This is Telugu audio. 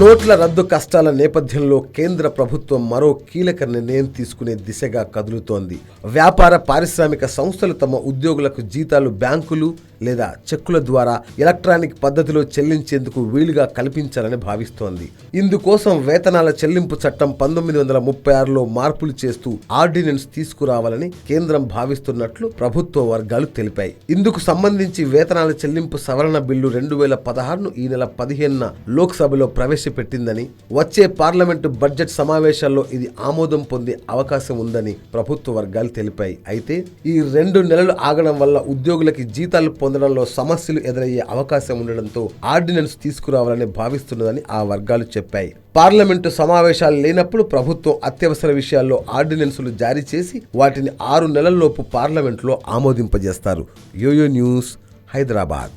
నోట్ల రద్దు కష్టాల నేపథ్యంలో కేంద్ర ప్రభుత్వం మరో కీలక నిర్ణయం తీసుకునే దిశగా కదులుతోంది. వ్యాపార పారిశ్రామిక సంస్థలు తమ ఉద్యోగులకు జీతాలు బ్యాంకులు లేదా చెక్కుల ద్వారా ఎలక్ట్రానిక్ పద్ధతిలో చెల్లించేందుకు వీలుగా కల్పించాలని భావిస్తోంది. ఇందుకోసం వేతనాల చెల్లింపు చట్టం 1936లో మార్పులు చేస్తూ ఆర్డినెన్స్ తీసుకురావాలని కేంద్రం భావిస్తున్నట్లు ప్రభుత్వ వర్గాలు తెలిపాయి. ఇందుకు సంబంధించి వేతనాల చెల్లింపు సవరణ బిల్లు 2016ను ఈ నెల 15న లోక్సభలో ప్రవేశపెట్టిందని, వచ్చే పార్లమెంటు బడ్జెట్ సమావేశాల్లో ఇది ఆమోదం పొందే అవకాశం ఉందని ప్రభుత్వ వర్గాలు తెలిపాయి. అయితే ఈ 2 నెలలు ఆగడం వల్ల ఉద్యోగులకి జీతాలు పొందడంలో సమస్యలు ఎదురయ్యే అవకాశం ఉండడంతో ఆర్డినెన్స్ తీసుకురావాలని భావిస్తున్నదని ఆ వర్గాలు చెప్పాయి. పార్లమెంటు సమావేశాలు లేనప్పుడు ప్రభుత్వం అత్యవసర విషయాల్లో ఆర్డినెన్సులు జారీ చేసి వాటిని 6 నెలల్లోపు పార్లమెంట్లో ఆమోదింపజేస్తారు. Yo-yo news, Hyderabad.